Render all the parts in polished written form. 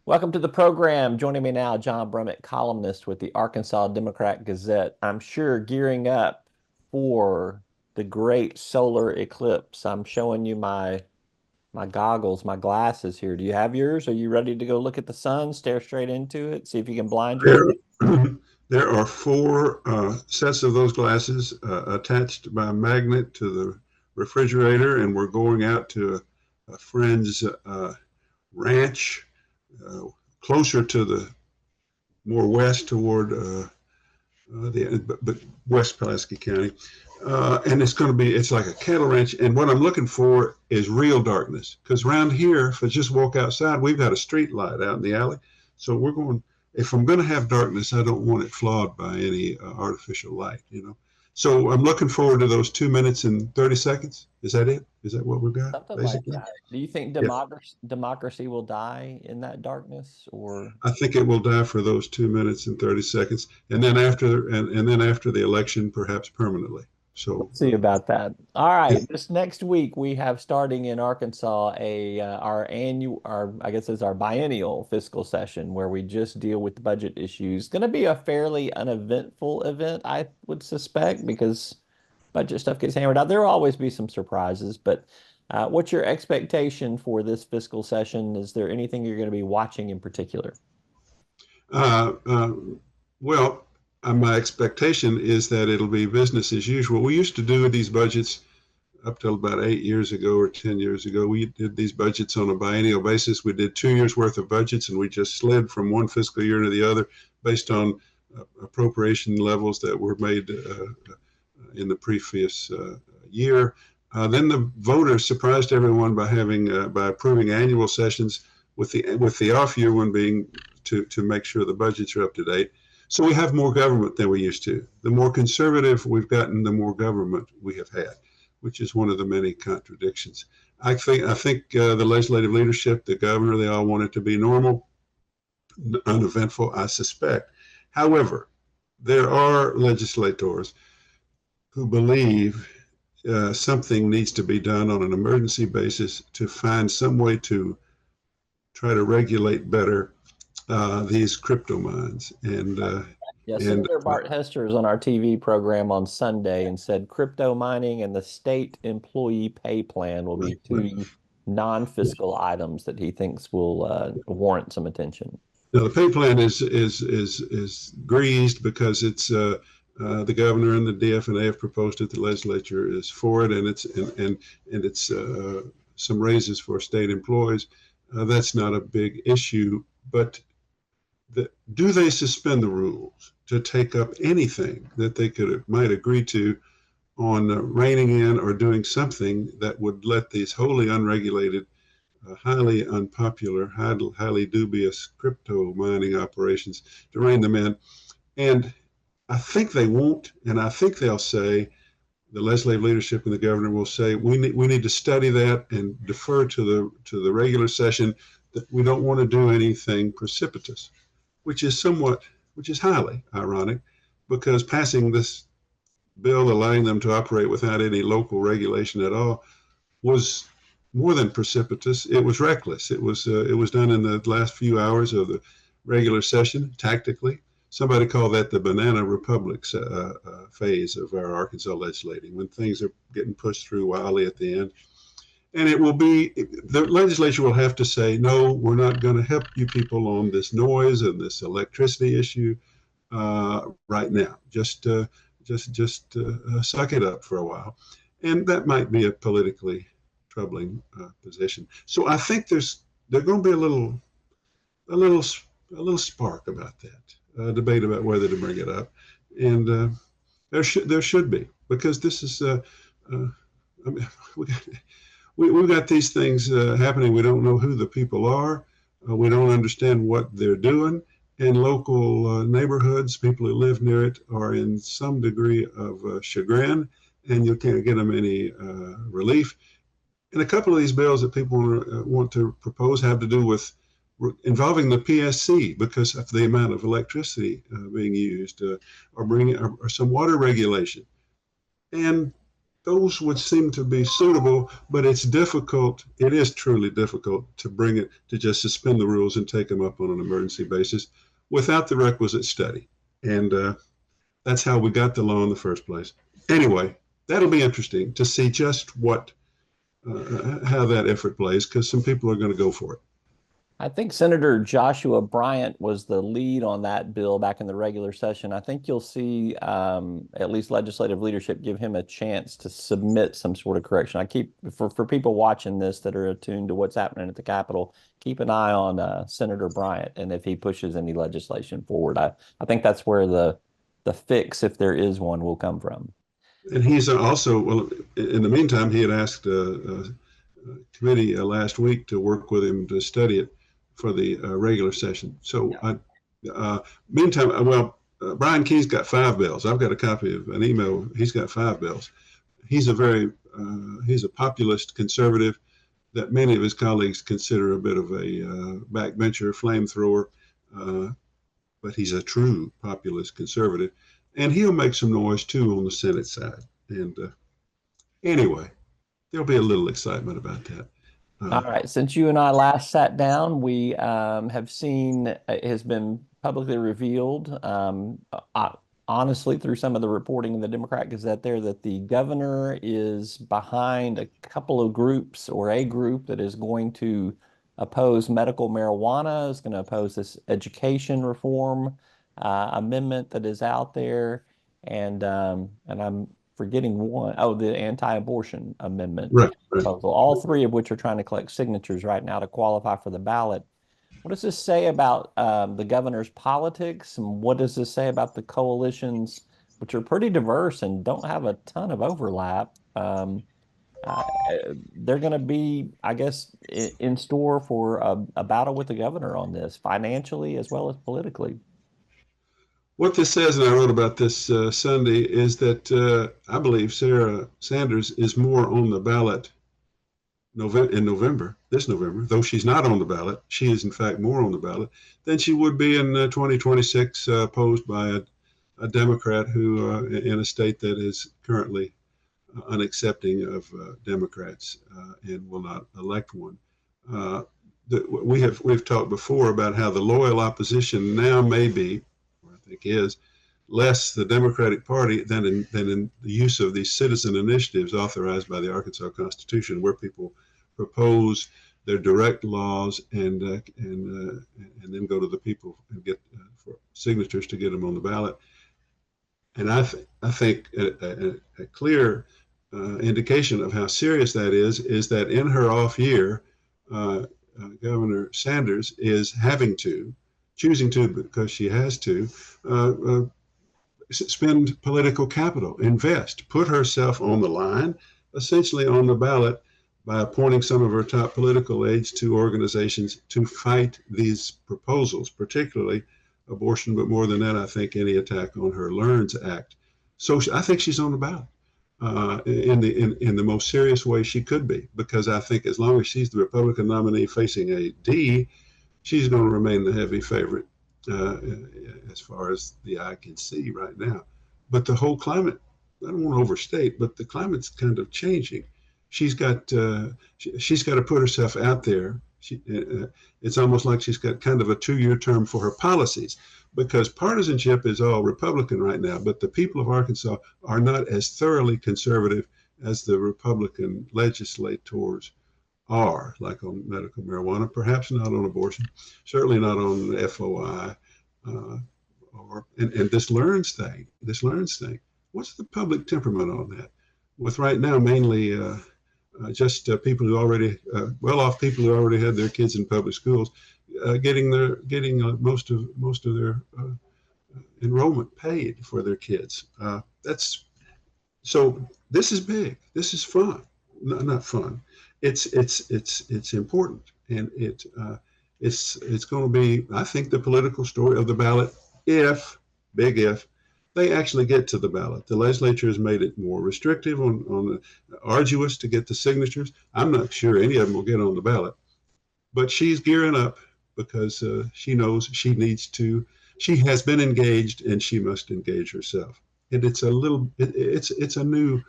Welcome to the program. Joining me now, John Brummett, columnist with the Arkansas Democrat-Gazette. I'm sure gearing up for the great solar eclipse. I'm showing you my goggles, my glasses here. Do you have yours? Are you ready to go look at the sun, stare straight into it, see if you can blind yourself? There, there are four sets of those glasses attached by a magnet to the refrigerator, and we're going out to a friend's ranch uh, closer to the more west toward but West Pulaski County. And it's like a cattle ranch. And what I'm looking for is real darkness. Because around here, if I just walk outside, we've got a street light out in the alley. So if I'm going to have darkness, I don't want it flawed by any artificial light. So I'm looking forward to those 2 minutes and 30 seconds. Is that it? Is that what we've got, Something like basically? that. Do you think Yeah. democracy will die in that darkness, or I think it will die for those 2 minutes and 30 seconds. And then after the election, perhaps permanently. So, see about that? All yeah. right, this next week we have starting in Arkansas our I guess it's our biennial fiscal session where we just deal with the budget issues. Going to be a fairly uneventful event, I would suspect, because budget stuff gets hammered out. There will always be some surprises, but what's your expectation for this fiscal session? Is there anything you're going to be watching in particular? Uh, uh, well, my expectation is that it'll be business as usual. We used to do these budgets up till about 8 years ago or 10 years ago. We did these budgets on a biennial basis. We did 2 years worth of budgets, and we just slid from one fiscal year to the other based on appropriation levels that were made in the previous year. Then the voters surprised everyone by approving annual sessions, with the off year one being to make sure the budgets are up to date. So we have more government than we used to. The more conservative we've gotten, the more government we have had, which is one of the many contradictions. I think the legislative leadership, the governor, they all want it to be normal, uneventful, I suspect. However, there are legislators who believe something needs to be done on an emergency basis to find some way to try to regulate better these crypto mines. Yeah, And Senator Bart Hester is on our TV program on Sunday and said crypto mining and the state employee pay plan will be two non-fiscal items that he thinks will warrant some attention. Now the pay plan is greased because it's the governor and the DFNA have proposed it. The legislature is for it, and it's some raises for state employees. That's not a big issue, but do they suspend the rules to take up anything that they might agree to on reining in or doing something that would let these wholly unregulated, highly unpopular, highly dubious crypto mining operations to rein them in? And I think they won't, and I think they'll say, the legislative leadership and the governor will say, we need to study that and defer to the regular session, that we don't want to do anything precipitous, which is highly ironic, because passing this bill allowing them to operate without any local regulation at all was more than precipitous. It was reckless. It was done in the last few hours of the regular session, tactically. Somebody called that the banana republic phase of our Arkansas legislating, when things are getting pushed through wildly at the end. And the legislature will have to say, no, we're not going to help you people on this noise and this electricity issue right now. Just suck it up for a while. And that might be a politically troubling position. So I think there's going to be a little spark about that debate about whether to bring it up, and there should be, because this is I mean, we've got these things happening. We don't know who the people are. We don't understand what they're doing. And local neighborhoods, people who live near it, are in some degree of chagrin, and you can't get them any relief. And a couple of these bills that people want to propose have to do with involving the PSC because of the amount of electricity being used, or some water regulation. And those would seem to be suitable, but it's difficult. It is truly difficult to bring it to just suspend the rules and take them up on an emergency basis without the requisite study. And that's how we got the law in the first place. Anyway, that'll be interesting to see just how that effort plays, because some people are going to go for it. I think Senator Joshua Bryant was the lead on that bill back in the regular session. I think you'll see at least legislative leadership give him a chance to submit some sort of correction. I keep for people watching this that are attuned to what's happening at the Capitol, keep an eye on Senator Bryant and if he pushes any legislation forward. I think that's where the fix, if there is one, will come from. And he's also, well, in the meantime, he had asked a committee last week to work with him to study it for the regular session. So, meantime, Brian Key's got 5 bills. I've got a copy of an email. He's got 5 bills. He's a populist conservative that many of his colleagues consider a bit of a backbencher, flamethrower, but he's a true populist conservative, and he'll make some noise too on the Senate side. And anyway, there'll be a little excitement about that. All right. Since you and I last sat down, we have seen it has been publicly revealed, honestly, through some of the reporting in the Democrat Gazette there, that the governor is behind a couple of groups or a group that is going to oppose medical marijuana, is going to oppose this education reform amendment that is out there. And I'm forgetting one. Oh, the anti-abortion amendment Right. proposal. All 3 of which are trying to collect signatures right now to qualify for the ballot. What does this say about the governor's politics, and what does this say about the coalitions, which are pretty diverse and don't have a ton of overlap? They're going to be, I guess, in store for a battle with the governor on this, financially as well as politically. What this says, and I wrote about this Sunday, is that I believe Sarah Sanders is more on the ballot in November, this November, though she's not on the ballot. She is, in fact, more on the ballot than she would be in 2026, opposed by a Democrat who, in a state that is currently unaccepting of Democrats and will not elect one. We've talked before about how the loyal opposition now may be, I think is, less the Democratic Party than in the use of these citizen initiatives authorized by the Arkansas Constitution, where people propose their direct laws and then go to the people and get for signatures to get them on the ballot. And I think a clear indication of how serious that is that in her off year, Governor Sanders is choosing to, because she has to, spend political capital, invest, put herself on the line, essentially on the ballot, by appointing some of her top political aides to organizations to fight these proposals, particularly abortion, but more than that, I think any attack on her Learns Act. So I think she's on the ballot in the most serious way she could be, because I think as long as she's the Republican nominee facing a D, she's going to remain the heavy favorite as far as the eye can see right now. But the whole climate, I don't want to overstate, but the climate's kind of changing. She's got to put herself out there. It's almost like she's got kind of a 2-year term for her policies, because partisanship is all Republican right now, but the people of Arkansas are not as thoroughly conservative as the Republican legislators are, like on medical marijuana, perhaps not on abortion, certainly not on FOI, and this Learns thing. What's the public temperament on that? With right now mainly just people who already well-off people who already had their kids in public schools, getting most of their enrollment paid for their kids. So this is big. This is fun. Not fun. It's important, and it's going to be, I think, the political story of the ballot if they actually get to the ballot. The legislature has made it more restrictive, arduous to get the signatures. I'm not sure any of them will get on the ballot, but she's gearing up because she knows she needs to. She has been engaged, and she must engage herself. And it's a new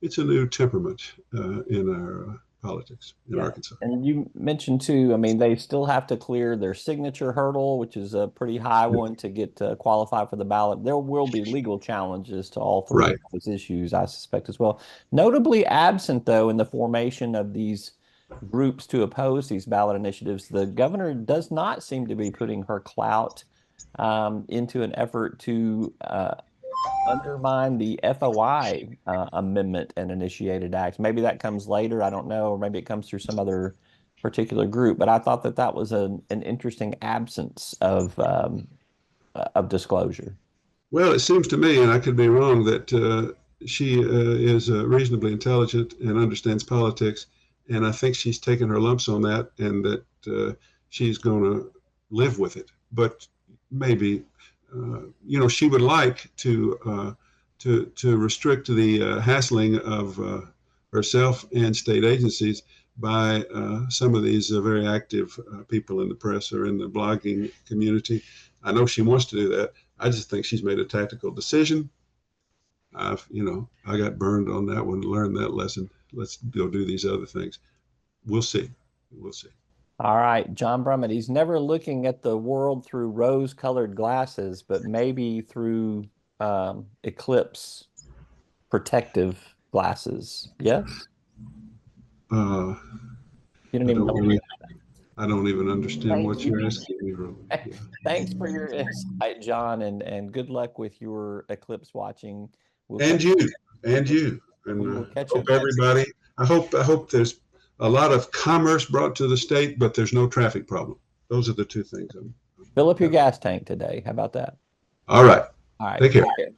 it's a new temperament in our politics in Arkansas. And you mentioned too, I mean, they still have to clear their signature hurdle, which is a pretty high one to get qualified for the ballot. There will be legal challenges to all three Right. of those issues, I suspect as well. Notably absent, though, in the formation of these groups to oppose these ballot initiatives, the governor does not seem to be putting her clout into an effort to undermine the FOI amendment and initiated acts. Maybe that comes later. I don't know. Or maybe it comes through some other particular group. But I thought that that was an interesting absence of disclosure. Well, it seems to me, and I could be wrong, that she is reasonably intelligent and understands politics, and I think she's taken her lumps on that, and that she's going to live with it. But maybe, she would like to restrict the hassling of herself and state agencies by some of these very active people in the press or in the blogging community. I know she wants to do that. I just think she's made a tactical decision. I got burned on that one, learned that lesson. Let's go do these other things. We'll see. We'll see. All right, John Brummett, he's never looking at the world through rose-colored glasses, but maybe through eclipse protective glasses. Yes? Uh, You don't I even don't know. really, I don't even understand Thank what you. you're asking me, Roland. Yeah. Thanks for your insight, John, and good luck with your eclipse watching. We'll And catch you, and you, we and will catch hope up next. everybody. I hope there's a lot of commerce brought to the state, but there's no traffic problem. Those are the two things. Fill up your gas tank today. How about that? All right. All right. Take care. Take care.